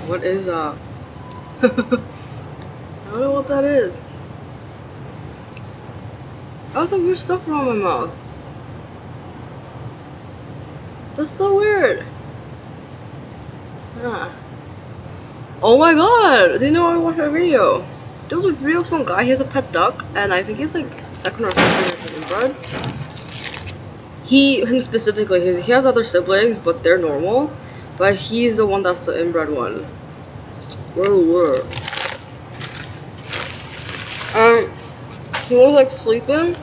What is that? I don't know what that is. I have some weird stuff around my mouth. That's so weird. Yeah. Oh my god! Do you know I watched a video? There was a video of some guy, he has a pet duck, and I think he's like second or third generation inbred. Him specifically, he has other siblings, but they're normal. But he's the one that's the inbred one. Whoa. He was like sleeping.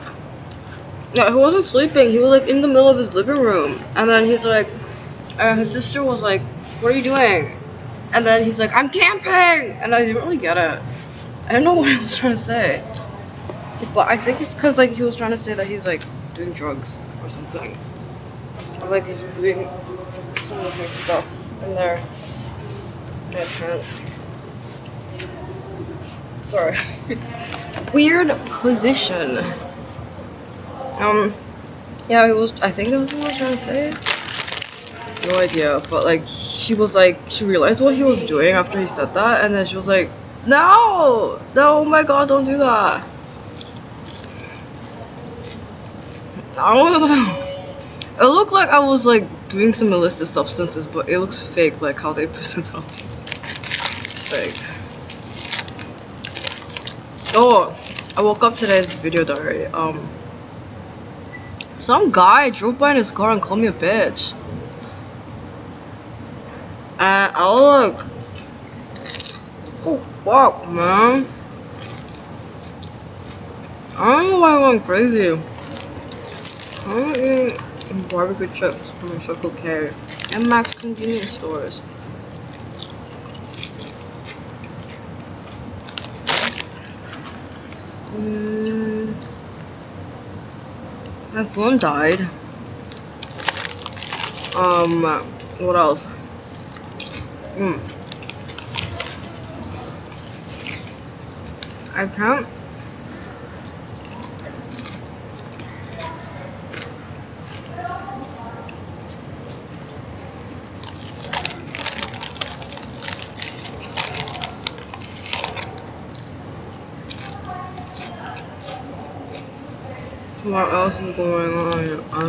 No, he wasn't sleeping. He was like in the middle of his living room, and then he's like, his sister was like, "What are you doing?" And then he's like, "I'm camping," and I didn't really get it. I don't know what he was trying to say, but I think it's because like he was trying to say that he's like doing drugs or something, or like he's doing some of his stuff in there. In a tent. Sorry. Weird position. Yeah, it was. I think that's what I was trying to say. No idea, but like she was like she realized what he was doing after he said that, and then she was like, "No, oh my god, don't do that." I don't know. It looked like I was like doing some illicit substances, but it looks fake, like how they present it. It's fake. Oh, I woke up today's video diary. Some guy drove by in his car and called me a bitch. And I was like, oh fuck, man. I don't know why I went crazy. I'm eating barbecue chips from Circle K and Max convenience stores. My phone died. What else? I can't. What else is going on? I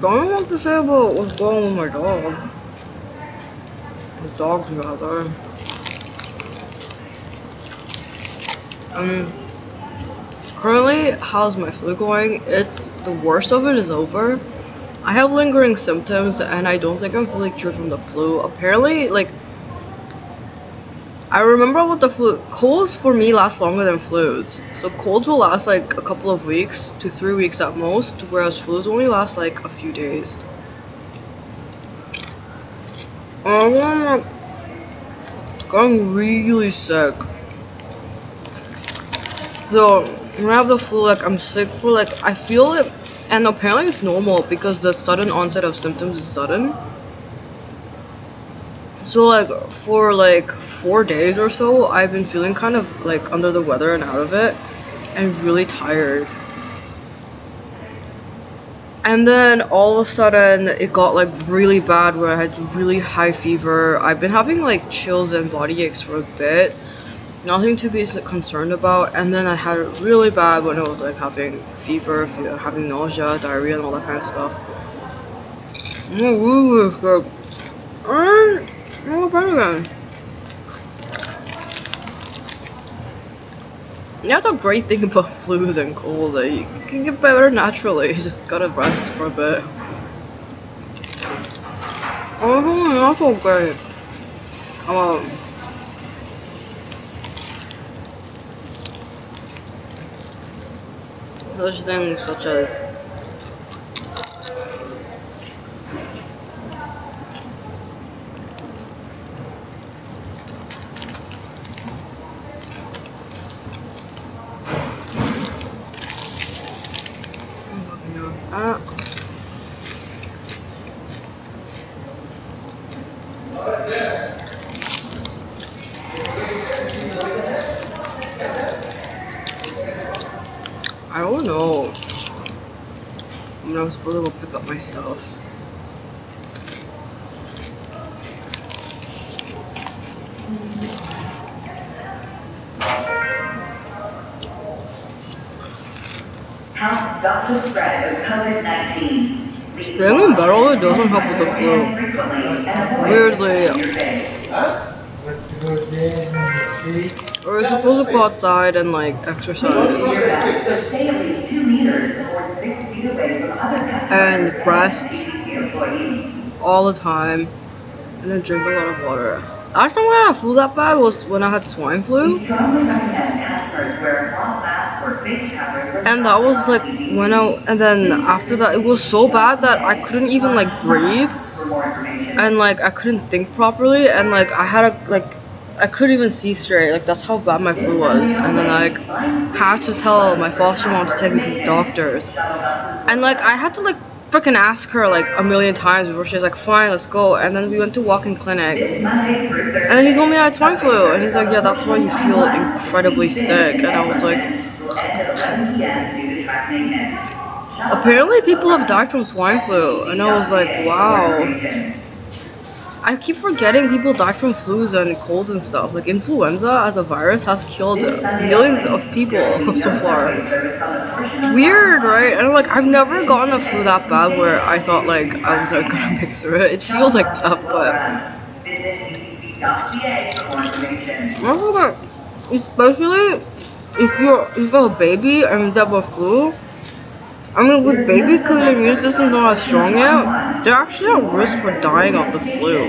don't know what to say about what's going on with my dog. The dogs, rather. Currently, how's my flu going? It's the worst of it is over. I have lingering symptoms, and I don't think I'm fully cured from the flu. Apparently, like, I remember what the flu colds for me last longer than flus. So colds will last like a couple of weeks to 3 weeks at most, whereas flus only last like a few days. I'm getting really sick. So when I have the flu, like I'm sick for like I feel it, and apparently it's normal because the sudden onset of symptoms is sudden. So like for like 4 days or so, I've been feeling kind of like under the weather and out of it, and really tired. And then all of a sudden it got like really bad where I had really high fever. I've been having like chills and body aches for a bit. Nothing to be concerned about. And then I had it really bad when I was like having fever, having nausea, diarrhea, and all that kind of stuff. I'm bad again. That's a great thing about flus and colds. That you can get better naturally. You just gotta rest for a bit. Oh, that's so great. Such things such as I don't know. I'm supposed to go pick up my stuff. Help stop the spread of COVID-19. Staying in bed all day doesn't help with the flu. Weirdly. We're supposed to go outside and like exercise. Stay at least 2 meters or 6 feet away from other customers And rest all the time. And then drink a lot of water. Last time I had a flu that bad was when I had swine flu. We strongly recommend customers wear a cloth mask or face cover. And that was like when and then after that it was so bad that I couldn't even like breathe. And like I couldn't think properly, and like I had I couldn't even see straight. Like that's how bad my flu was. And then like had to tell my foster mom to take me to the doctors. And like I had to like freaking ask her like a million times before she was like, fine, let's go. And then we went to walk-in clinic, and then he told me I had swine flu, and he's like, yeah, that's why you feel incredibly sick. And I was like, apparently people have died from swine flu, and I was like, wow. I keep forgetting people die from flus and colds and stuff. Like influenza as a virus has killed millions of people so far. Weird, right? And like I've never gotten a flu that bad where I thought like I was like gonna make through it. It feels like that, but especially if you're a baby and you have a flu. I mean, with babies, because their immune system's not as strong yet, they're actually at risk for dying of the flu.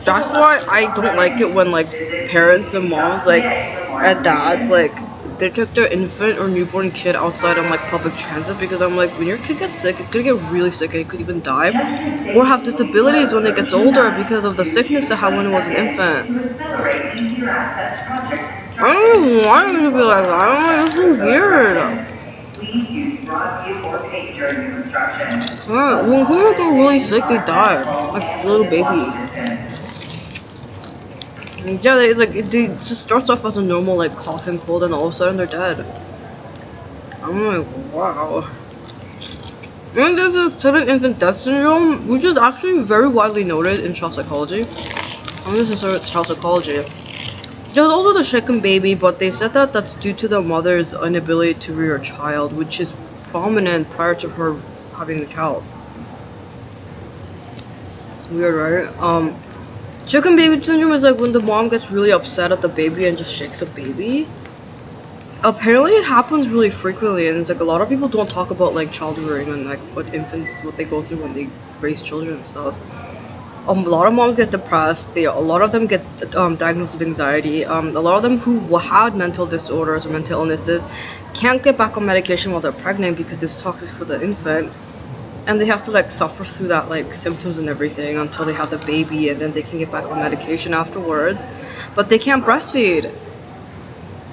That's why I don't like it when, like, parents and moms, like, and dads, like, they took their infant or newborn kid outside on, like, public transit, because I'm like, when your kid gets sick, it's gonna get really sick and it could even die, or have disabilities when it gets older because of the sickness it had when it was an infant. I don't even want it to be like that. I don't know, it's so weird. When people get really sick, they die. Like little babies. Yeah, they just starts off as a normal like cough and cold, and all of a sudden they're dead. I'm like, wow. And there's a sudden infant death syndrome, which is actually very widely noted in child psychology. I'm just in child psychology. There's also the shaken baby, but they said that that's due to the mother's inability to rear a child, which is prominent prior to her having a child. Weird, right? Shaken baby syndrome is like when the mom gets really upset at the baby and just shakes the baby. Apparently it happens really frequently, and it's like a lot of people don't talk about like child rearing and like what they go through when they raise children and stuff. A lot of moms get depressed. A lot of them get diagnosed with anxiety. A lot of them who had mental disorders or mental illnesses can't get back on medication while they're pregnant because it's toxic for the infant, and they have to like suffer through that like symptoms and everything until they have the baby, and then they can get back on medication afterwards. But they can't breastfeed,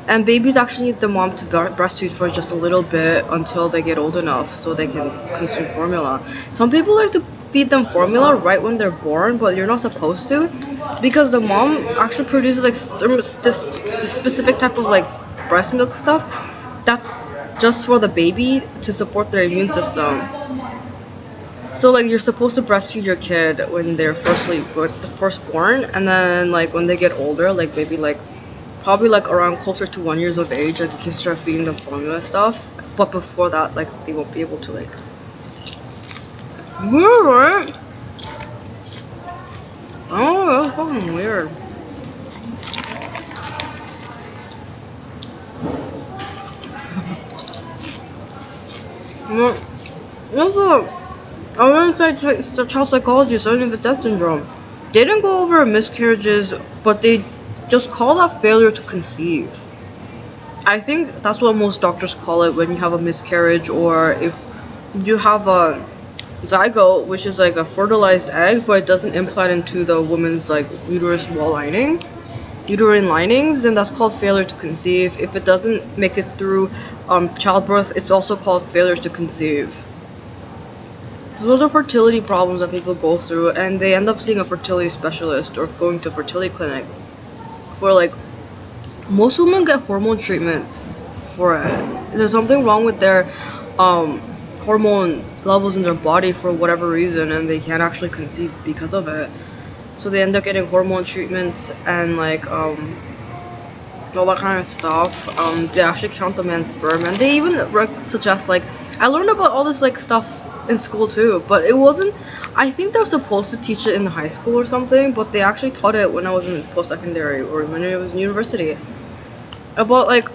and babies actually need the mom to breastfeed for just a little bit until they get old enough so they can consume formula. Some people like to feed them formula right when they're born, but you're not supposed to, because the mom actually produces like some specific type of like breast milk stuff that's just for the baby to support their immune system. So like you're supposed to breastfeed your kid when they're first born, and then like when they get older, like maybe like probably like around closer to 1 year of age, like you can start feeding them formula stuff. But before that, like they won't be able to like. Weird, right? Oh, that's fucking weird. Also, I went inside child psychology, studying the death syndrome. They didn't go over miscarriages, but they just call that failure to conceive. I think that's what most doctors call it when you have a miscarriage, or if you have a zygote, which is like a fertilized egg, but it doesn't implant into the woman's like uterine linings, and that's called failure to conceive. If it doesn't make it through childbirth, it's also called failure to conceive. Those are fertility problems that people go through, and they end up seeing a fertility specialist or going to a fertility clinic, where like most women get hormone treatments for it. There's something wrong with their hormone levels in their body for whatever reason, and they can't actually conceive because of it. So they end up getting hormone treatments and like all that kind of stuff. They actually count the man's sperm, and they even suggest like I learned about all this like stuff in school too, but it wasn't. I think they're supposed to teach it in high school or something, but they actually taught it when I was in post-secondary or when I was in university about like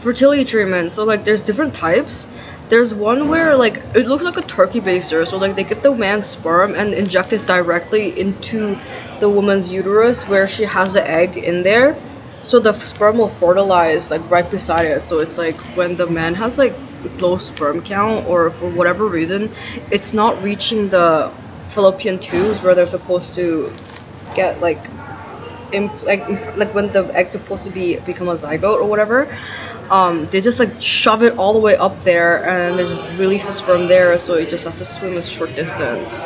fertility treatment. So like there's different types. There's one where like it looks like a turkey baster. So like they get the man's sperm and inject it directly into the woman's uterus where she has the egg in there. So the sperm will fertilize like right beside it. So it's like when the man has like low sperm count or for whatever reason, it's not reaching the fallopian tubes where they're supposed to get like like when the egg's supposed to become a zygote or whatever. They just like shove it all the way up there and they just release the sperm there, so it just has to swim a short distance.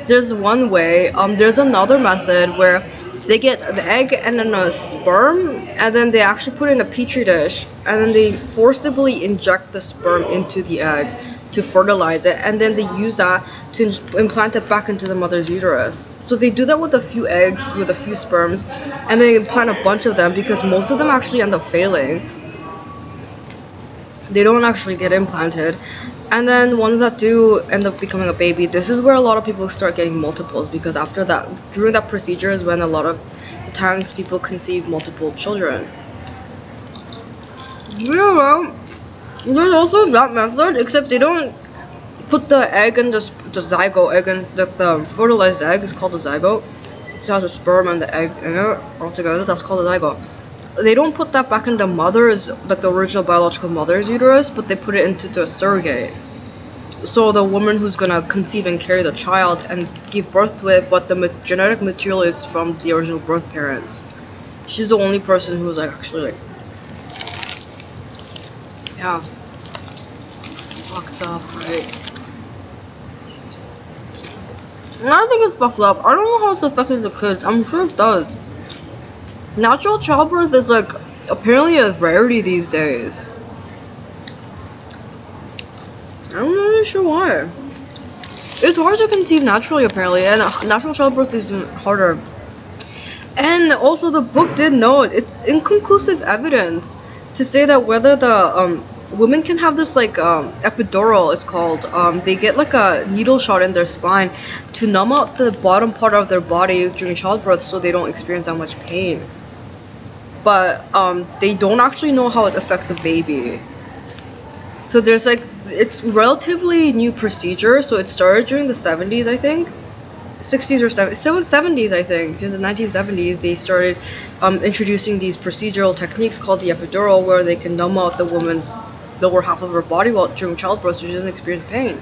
There's one way. There's another method where they get the egg and then a sperm, and then they actually put it in a petri dish, and then they forcibly inject the sperm into the egg to fertilize it, and then they use that to implant it back into the mother's uterus. So they do that with a few eggs, with a few sperms, and they implant a bunch of them because most of them actually end up failing. They don't actually get implanted. And then ones that do end up becoming a baby, this is where a lot of people start getting multiples, because after that, during that procedure is when a lot of times people conceive multiple children. Yeah, there's also that method, except they don't put the egg in the zygote egg, and the fertilized egg is called a zygote. So it has a sperm and the egg in it all together. That's called a zygote. They don't put that back in the mother's, like the original biological mother's uterus, but they put it into the surrogate. So the woman who's gonna conceive and carry the child and give birth to it, but the genetic material is from the original birth parents. She's the only person who's like actually like, yeah, fucked up, right? And I think it's fucked up. I don't know how it's affecting the kids. I'm sure it does. Natural childbirth is like apparently a rarity these days. I'm not really sure why. It's hard to conceive naturally apparently, and natural childbirth is harder. And also the book did note it's inconclusive evidence to say that whether the women can have this like epidural, it's called. They get like a needle shot in their spine to numb out the bottom part of their body during childbirth so they don't experience that much pain. But they don't actually know how it affects a baby. So there's like, it's relatively new procedure. So it started during the 70s, I think. 60s or 70s. So it was 70s, I think. During the 1970s, they started introducing these procedural techniques called the epidural, where they can numb out the woman's lower half of her body while during childbirth so she doesn't experience pain.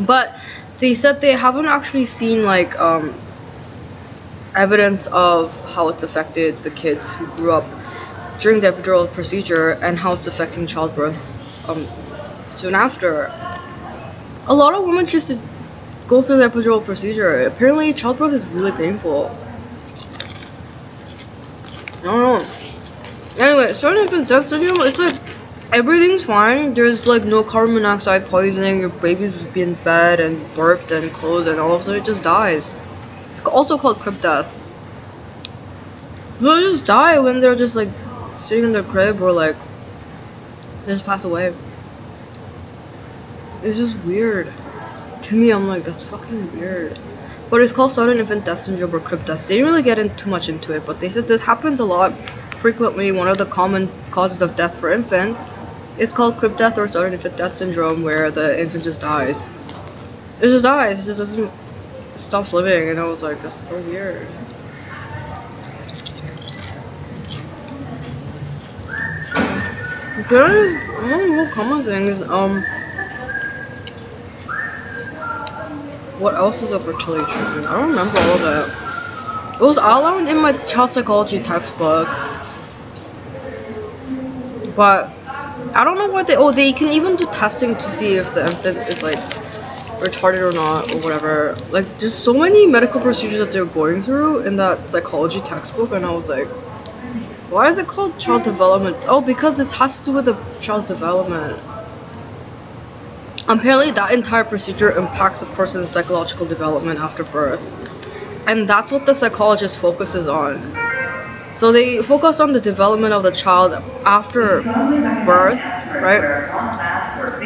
But they said they haven't actually seen like evidence of how it's affected the kids who grew up during the epidural procedure and how it's affecting childbirth soon after. A lot of women choose to go through the epidural procedure. Apparently childbirth is really painful. I don't know. Anyway, starting infant death syndrome, it's like everything's fine. There's like no carbon monoxide poisoning. Your baby's being fed and burped and clothed, and all of a sudden it just dies. It's also called crib death. So they just die when they're just like sitting in their crib or like they just pass away. It's just weird. To me, I'm like, that's fucking weird. But it's called sudden infant death syndrome or crib death. They didn't really get too much into it, but they said this happens a lot frequently. One of the common causes of death for infants is called crib death or sudden infant death syndrome, where the infant just dies. It just dies. It just doesn't stops living, and I was like, that's so weird. Apparently, one of the more common things, what else is a fertility treatment? I don't remember all of that. It was outlined in my child psychology textbook, but I don't know what they can even do testing to see if the infant is like retarded or not, or whatever. Like, there's so many medical procedures that they're going through in that psychology textbook, and I was like, why is it called child development? Oh, because it has to do with the child's development. Apparently that entire procedure impacts a person's psychological development after birth. And that's what the psychologist focuses on. So they focus on the development of the child after birth, right?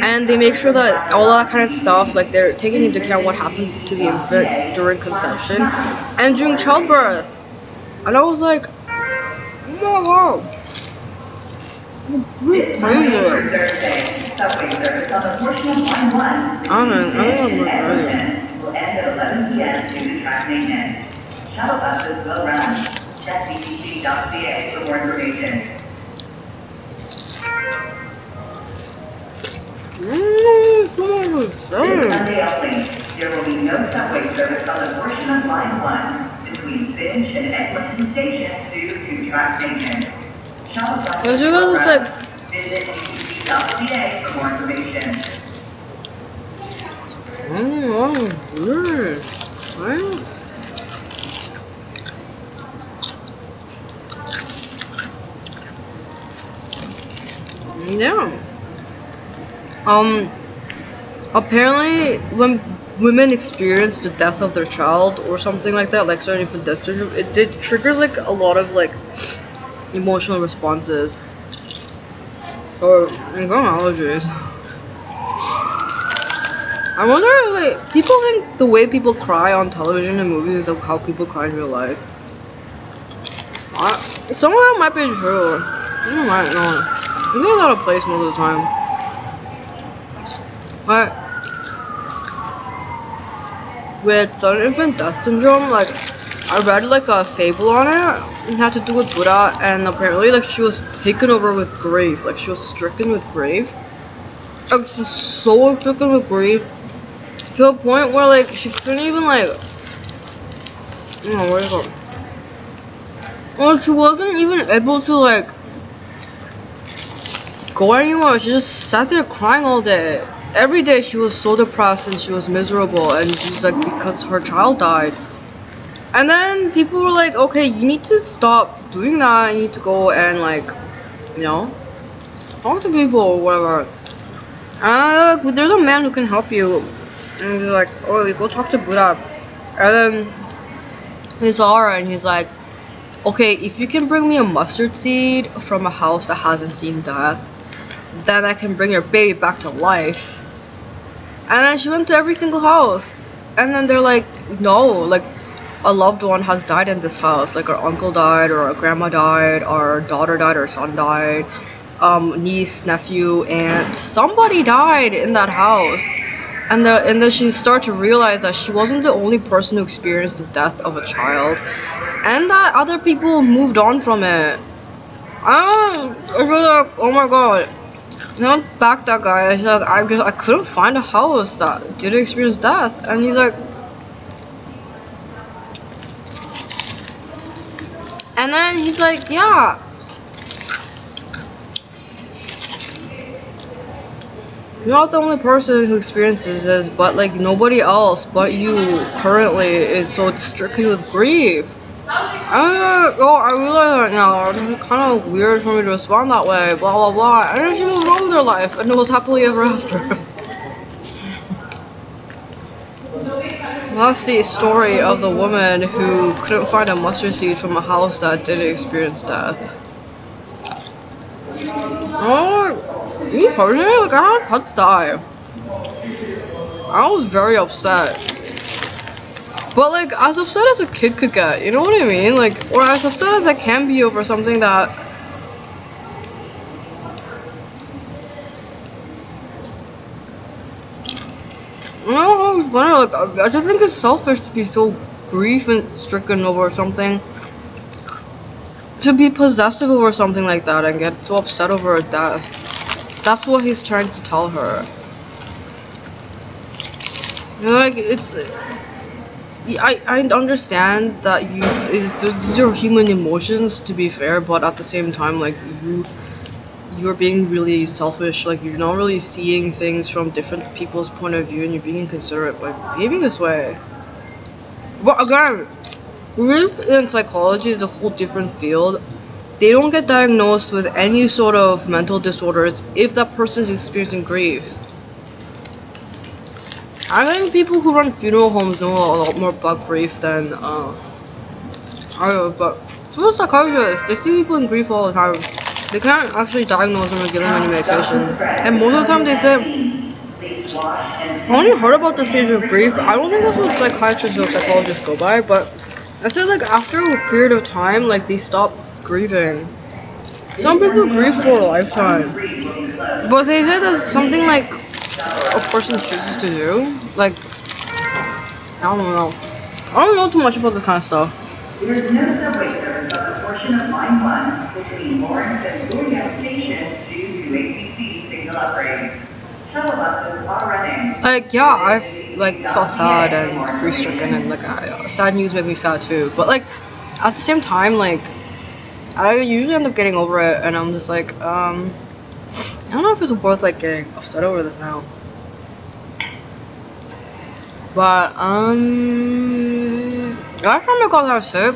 And they make sure that all that kind of stuff, like they're taking into account what happened to the infant during conception and during childbirth. And I was like, oh my god, This crazy. Monday through Thursday, subway service on the portion of Line 1 I between don't Finch and know. Eglinton will end at 11 p.m. due to track maintenance. Shuttle buses will run. Check btc.ca for more information. Someone was This saying. Sunday only, there will be no subway service on the portion of Line 1 between Finch and Eglinton stations due to track maintenance. Shuttle buses You will guys run. like, Visit btc.ca for more information. right? Yeah. Apparently, when women experience the death of their child or something like that, like certain infant death syndrome, it triggers like a lot of like emotional responses or allergies. I wonder if like people think the way people cry on television and movies is of how people cry in real life. Some of that might be true. Some might not. I think it's out of place most of the time. But with sudden infant death syndrome, like I read like a fable on it. It had to do with Buddha, and apparently like she was taken over with grief. Like she was stricken with grief. Like she's so stricken with grief to a point where like she couldn't even like, where is it? Well, she wasn't even able to like go anywhere. She just sat there crying all day. Every day she was so depressed and she was miserable, and she's like, because her child died. And then people were like, okay, you need to stop doing that. You need to go and like, you know, talk to people or whatever. And there's a man who can help you. And he's like, oh, you go talk to Buddha. And then he saw her and he's like, okay, if you can bring me a mustard seed from a house that hasn't seen death, then I can bring your baby back to life. And then she went to every single house. And then they're like, no, like a loved one has died in this house. Like our uncle died, or our grandma died, our daughter died, our son died, niece, nephew, aunt. Somebody died in that house. And then she started to realize that she wasn't the only person who experienced the death of a child, and that other people moved on from it. I was like, oh my god. Not back that guy. He's like, I couldn't find a house that didn't experience death, and he's like, and then he's like, yeah. You're not the only person who experiences this, but like nobody else but you currently is so stricken with grief. I realize that now. It's kind of weird for me to respond that way, blah blah blah. And then she moved on with her life, and it was happily ever after. That's the story of the woman who couldn't find a mustard seed from a house that didn't experience death. Oh, me personally, like I had pets die. I was very upset. But like, as upset as a kid could get, you know what I mean? Like, or as upset as I can be over something that... I was wondering, like, I just think it's selfish to be so grief-stricken over something. To be possessive over something like that and get so upset over a death. That's what he's trying to tell her. You know, like, it's... I understand that this is your human emotions, to be fair, but at the same time, like, you're being really selfish. Like, you're not really seeing things from different people's point of view, and you're being inconsiderate by behaving this way. But again, grief in psychology is a whole different field. They don't get diagnosed with any sort of mental disorders if that person is experiencing grief. I think people who run funeral homes know a lot more about grief than I do, but for psychiatrists, they see people in grief all the time. They can't actually diagnose them or give them any medication. And most of the time they say, I only heard about the stage of grief. I don't think that's what psychiatrists or psychologists go by, but I said like after a period of time, like they stop grieving. Some people grieve for a lifetime. But they say that's something like a person chooses to do. Like, I don't know. I don't know too much about this kind of stuff. There is no subway service on the portion of Line 1 between Lawrence and Louisville Station due to ACC signal upgrades. Shuttle buses are running. Like, yeah, I've like felt sad and grief-stricken, and like sad news make me sad too. But like, at the same time, like, I usually end up getting over it, and I'm just like, I don't know if it's worth like getting upset over this now. But last time I got that sick,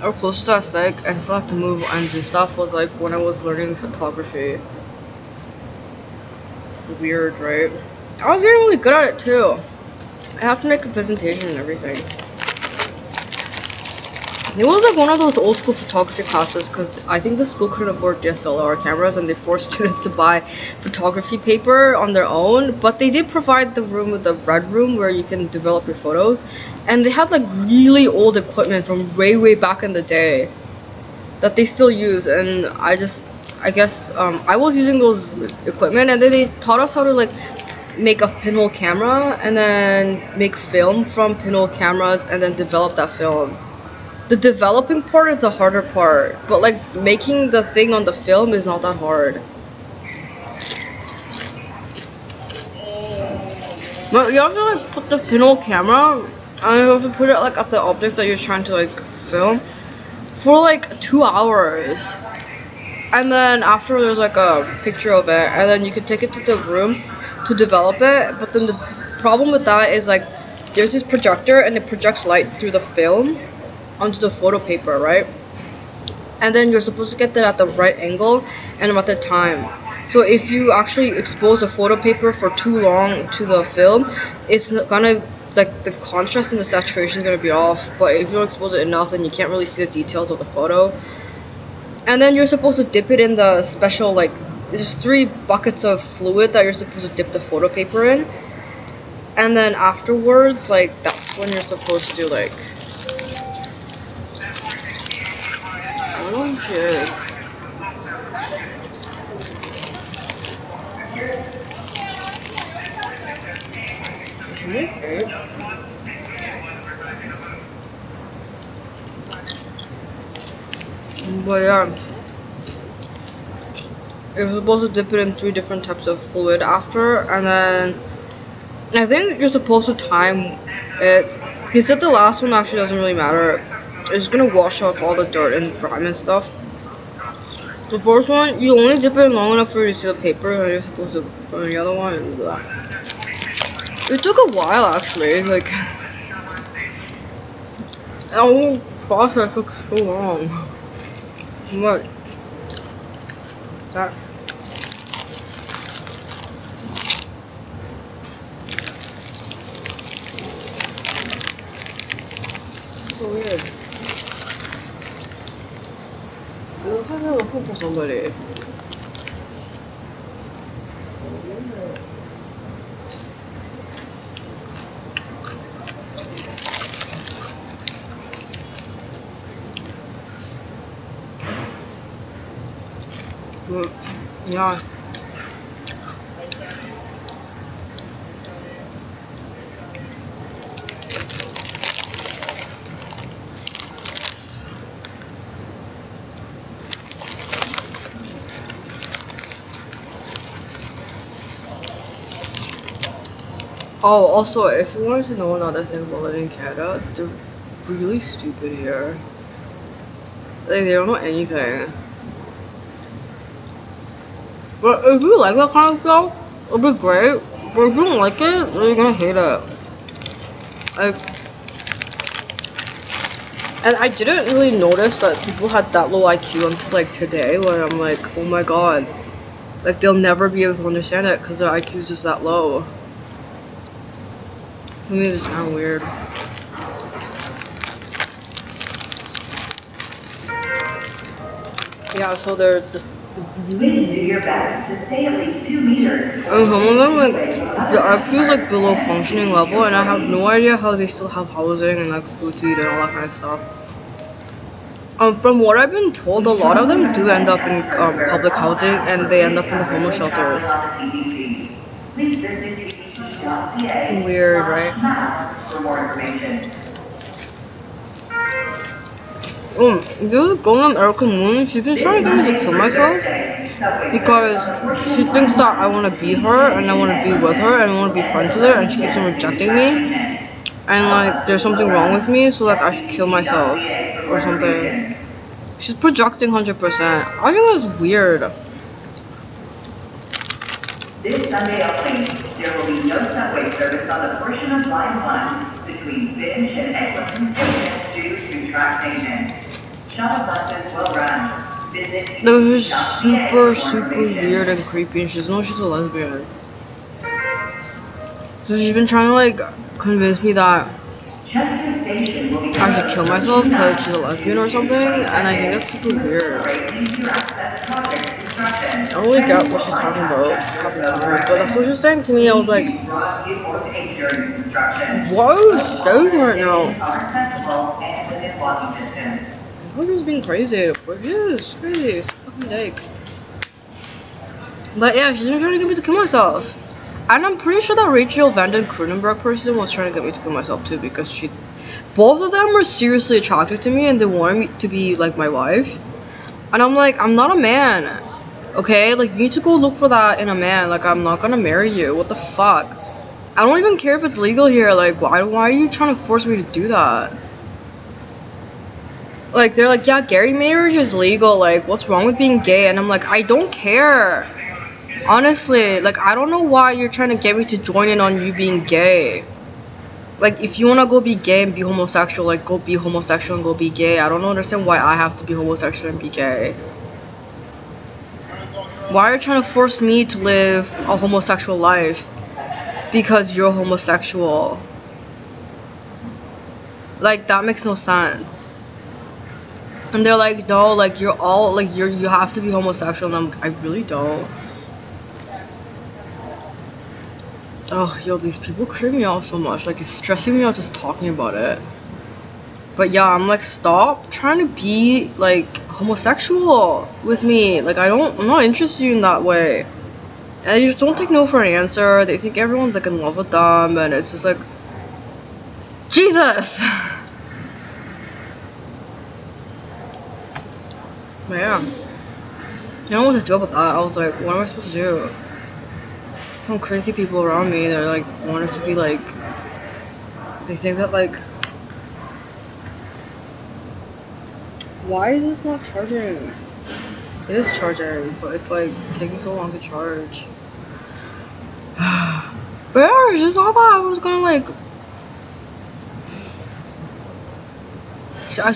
or close to that sick, and still had to move and do stuff was like when I was learning photography. Weird, right? I was getting really good at it too. I have to make a presentation and everything. It was like one of those old school photography classes because I think the school couldn't afford DSLR cameras and they forced students to buy photography paper on their own, but they did provide the room with the red room where you can develop your photos, and they had like really old equipment from way back in the day that they still use, and I guess I was using those equipment, and then they taught us how to like make a pinhole camera and then make film from pinhole cameras and then develop that film. The developing part is the harder part, but like making the thing on the film is not that hard. But you have to like put the pinhole camera and you have to put it like at the object that you're trying to like film for like 2 hours. And then after there's like a picture of it, and then you can take it to the room to develop it. But then the problem with that is like there's this projector and it projects light through the film onto the photo paper, right? And then you're supposed to get that at the right angle and at the time. So if you actually expose the photo paper for too long to the film, it's gonna like the contrast and the saturation is gonna be off. But if you don't expose it enough, then you can't really see the details of the photo. And then you're supposed to dip it in the special like there's 3 buckets of fluid that you're supposed to dip the photo paper in. And then afterwards, like that's when you're supposed to do like oh shit. Okay. But yeah, you're supposed to dip it in 3 different types of fluid after, and then I think you're supposed to time it. He said the last one actually doesn't really matter. It's gonna wash off all the dirt and grime and stuff. The first one, you only dip it in long enough for you to see the paper, and you're supposed to put in the other one and do that. It took a while actually, like the whole process took so long. But that so weird. It looks like they're looking for somebody. So weird. But, yeah. Oh, also, if you wanted to know another thing about living in Canada, they're really stupid here. Like, they don't know anything. But if you like that kind of stuff, it'll be great. But if you don't like it, then you're gonna hate it. Like, and I didn't really notice that people had that low IQ until like today, when I'm like, oh my god. Like, they'll never be able to understand it because their IQ is just that low. I mean, it's kind of weird. Yeah, so they're just Please do your best to stay at least 2 meters. and some of them, like, the IQ is like below functioning level, and I have no idea how they still have housing and like food to eat and all that kind of stuff. From what I've been told, a lot of them do end up in public housing, and they end up in the homeless shelters. Weird, right? For more information. There's a girl named Erica Moon. She's been trying to get me to kill myself because she thinks that I want to be her and I want to be with her and I want to be friends with her, and she keeps on rejecting me. And like, there's something wrong with me, so like I should kill myself or something. She's projecting 100%. I think that's weird. This Sunday only, there will be no subway service on the portion of Line 1 between Finch and Eglinton stations due to track maintenance. Shuttle buses will run. Visit That was super weird and creepy, and she doesn't know she's a lesbian. So she's been trying to like convince me that I should kill myself because she's a lesbian or something, and I think that's super weird. I don't really get what she's talking about half the time, but that's what she was saying to me. I was like, what are you saying right now? I thought she was being crazy, but she is crazy. It's a fucking dyke. But yeah, she's been trying to get me to kill myself. And I'm pretty sure that Rachel Vanden Kronenberg person was trying to get me to kill myself too, because both of them were seriously attracted to me and they wanted me to be like my wife. And I'm like, I'm not a man, okay? Like, you need to go look for that in a man. Like, I'm not gonna marry you. What the fuck? I don't even care if it's legal here. Like, why are you trying to force me to do that? Like, they're like, yeah, gay marriage is legal. Like, what's wrong with being gay? And I'm like, I don't care. Honestly, like, I don't know why you're trying to get me to join in on you being gay. Like, if you wanna go be gay and be homosexual, like, go be homosexual and go be gay. I don't understand why I have to be homosexual and be gay. Why are you trying to force me to live a homosexual life because you're homosexual? Like, that makes no sense. And they're like, no, like, you're all, like, you have to be homosexual, and I really don't. Oh, yo, these people creep me out so much. Like, it's stressing me out just talking about it. But yeah, I'm like, stop trying to be, like, homosexual with me. Like, I'm not interested in that way. And they just don't take no for an answer. They think everyone's, like, in love with them, and it's just like, Jesus! But yeah. I don't know what to do about that. I was like, what am I supposed to do? Some crazy people around me, they're like, wanted to be like, they think that like, why is this not charging? It is charging, but it's like taking so long to charge. But yeah, it's just all that I was gonna like,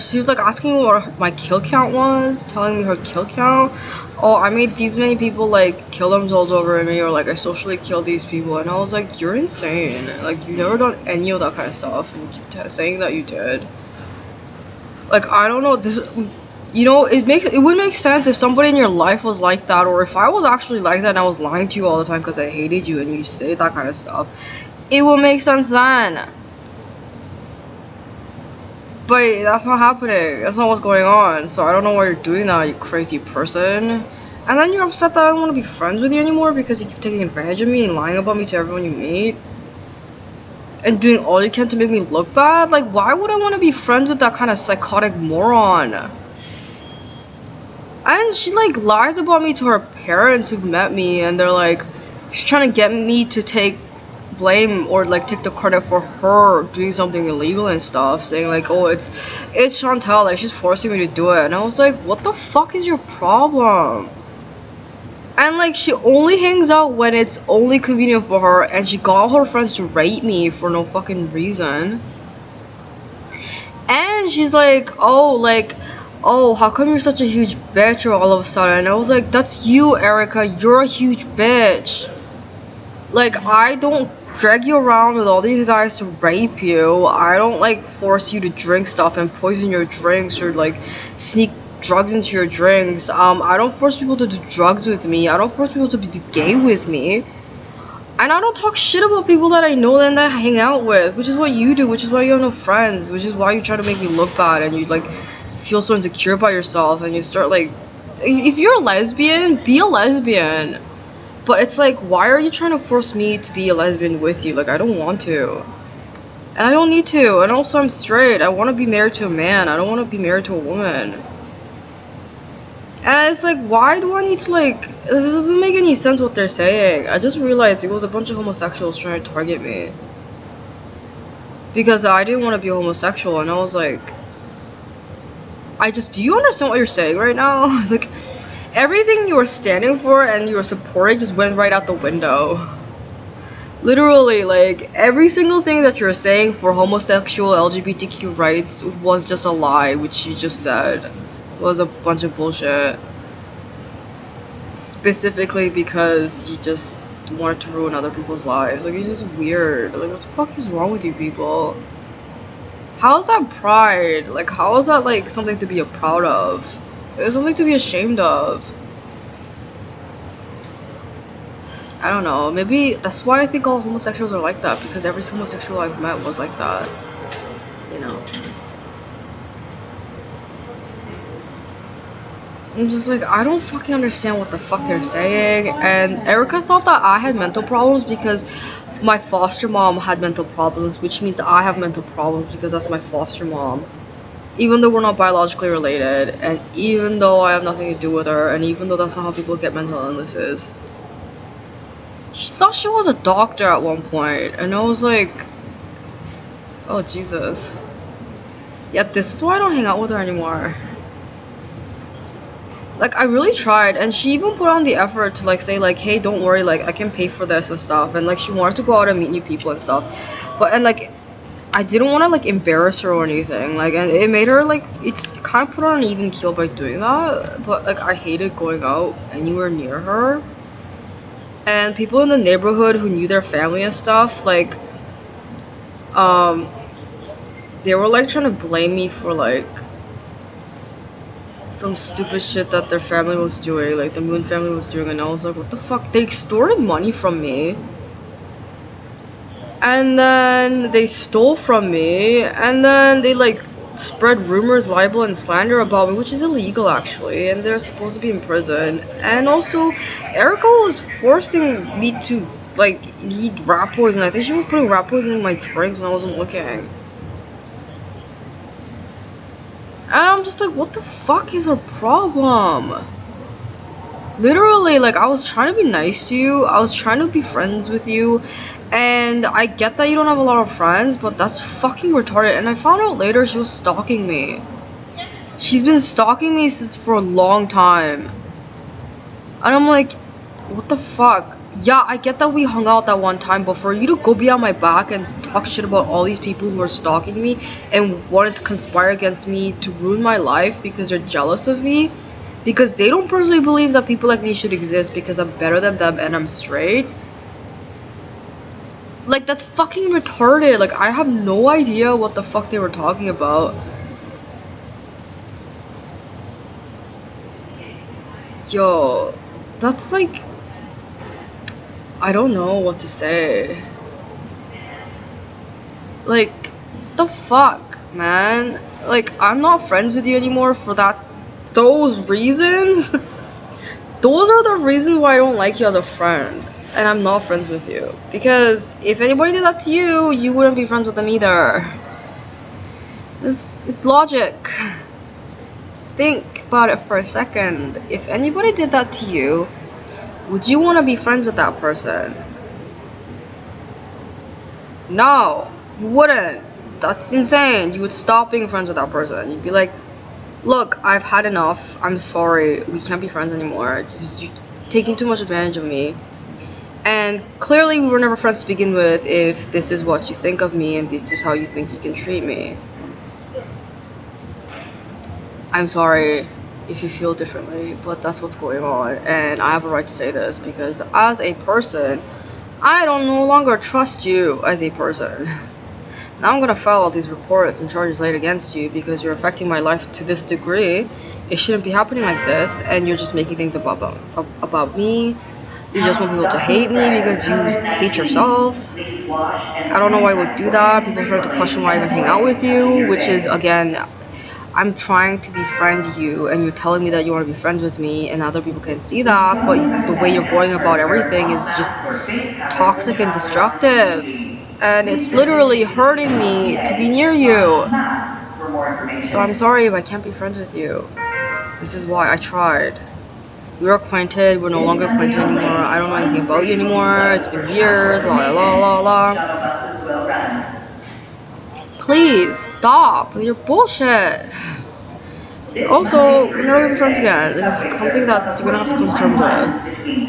she was like asking me what my kill count was, telling me her kill count. Oh, I made these many people like kill themselves over me, or like I socially killed these people, and I was like, you're insane. Like, you never done any of that kind of stuff, and you keep saying that you did. Like, I don't know, this, you know, it would make sense if somebody in your life was like that, or if I was actually like that and I was lying to you all the time because I hated you and you say that kind of stuff. It would make sense then. But that's not happening. That's not what's going on. So I don't know why you're doing that, you crazy person. And then you're upset that I don't want to be friends with you anymore because you keep taking advantage of me and lying about me to everyone you meet. And doing all you can to make me look bad. Like, why would I want to be friends with that kind of psychotic moron? And she like lies about me to her parents who've met me, and they're like, she's trying to get me to take blame or like take the credit for her doing something illegal and stuff, saying like, oh, it's Chantal, like she's forcing me to do it. And I was like, what the fuck is your problem? And like, she only hangs out when it's only convenient for her, and she got her friends to rape me for no fucking reason. And she's like, oh, how come you're such a huge bitch all of a sudden? And I was like, that's you, Erica, you're a huge bitch. Like, I don't drag you around with all these guys to rape you. I don't like force you to drink stuff and poison your drinks or like sneak drugs into your drinks. I don't force people to do drugs with me. I don't force people to be gay with me. And I don't talk shit about people that I know and that I hang out with, which is what you do, which is why you have no friends, which is why you try to make me look bad and you like feel so insecure about yourself and you start like, if you're a lesbian, be a lesbian. But it's like, why are you trying to force me to be a lesbian with you? Like, I don't want to. And I don't need to. And also, I'm straight. I want to be married to a man. I don't want to be married to a woman. And it's like, why do I need to, like... This doesn't make any sense what they're saying. I just realized it was a bunch of homosexuals trying to target me. Because I didn't want to be homosexual. And I was like... do you understand what you're saying right now? It's like... Everything you were standing for and you were supporting just went right out the window. Literally, like, every single thing that you're saying for homosexual LGBTQ rights was just a lie, which you just said was a bunch of bullshit. Specifically because you just wanted to ruin other people's lives. Like, it's just weird. Like, what the fuck is wrong with you people? How is that pride? Like, how is that, like, something to be proud of? It's something to be ashamed of. I don't know. Maybe that's why I think all homosexuals are like that. Because every homosexual I've met was like that. You know. I'm just like, I don't fucking understand what the fuck they're saying. And Erica thought that I had mental problems because my foster mom had mental problems. Which means I have mental problems because that's my foster mom. Even though we're not biologically related, and even though I have nothing to do with her, and even though that's not how people get mental illnesses. She thought she was a doctor at one point, and I was like, oh Jesus. Yeah, this is why I don't hang out with her anymore. Like, I really tried, and she even put on the effort to like say like, hey, don't worry, like I can pay for this and stuff, and like she wanted to go out and meet new people and stuff. But and like I didn't want to like embarrass her or anything, like, and it made her like, it's kind of put her on an even keel by doing that. But like I hated going out anywhere near her. And people in the neighborhood who knew their family and stuff, like, they were like trying to blame me for like some stupid shit that their family was doing, like the Moon family was doing, and I was like, what the fuck? They extorted money from me. And then they stole from me, and then they like spread rumors, libel, and slander about me, which is illegal actually, and they're supposed to be in prison. And also, Erica was forcing me to like eat rat poison. I think she was putting rat poison in my drinks when I wasn't looking. And I'm just like, what the fuck is her problem? Literally, like, I was trying to be nice to you, I was trying to be friends with you, and I get that you don't have a lot of friends, but that's fucking retarded. And I found out later she was stalking me. She's been stalking me since for a long time. And I'm like, what the fuck? Yeah, I get that we hung out that one time, but for you to go behind my back and talk shit about all these people who are stalking me and wanted to conspire against me to ruin my life because they're jealous of me, because they don't personally believe that people like me should exist because I'm better than them and I'm straight. Like, that's fucking retarded. Like, I have no idea what the fuck they were talking about. Yo, that's like, I don't know what to say. Like, the fuck, man? Like, I'm not friends with you anymore for those reasons. Those are the reasons why I don't like you as a friend. And I'm not friends with you. Because if anybody did that to you, you wouldn't be friends with them either. It's logic. Just think about it for a second. If anybody did that to you, would you want to be friends with that person? No, you wouldn't. That's insane. You would stop being friends with that person. You'd be like, look, I've had enough. I'm sorry. We can't be friends anymore. You're taking too much advantage of me. And clearly we were never friends to begin with if this is what you think of me and this is how you think you can treat me. I'm sorry if you feel differently, but that's what's going on. And I have a right to say this because as a person, I don't no longer trust you as a person. Now I'm gonna file all these reports and charges laid against you because you're affecting my life to this degree. It shouldn't be happening like this, and you're just making things about me. You just want people to hate me because you hate yourself. I don't know why I would do that. People start to question why I even hang out with you, which is, again, I'm trying to befriend you, and you're telling me that you want to be friends with me, and other people can see that, but the way you're going about everything is just toxic and destructive. And it's literally hurting me to be near you. So I'm sorry if I can't be friends with you. This is why I tried. We're acquainted, we're no longer acquainted anymore. I don't know anything about you anymore. It's been years, la la la la. Please stop with your bullshit. Also, we're never gonna be friends again. This is something that you're gonna have to come to terms with.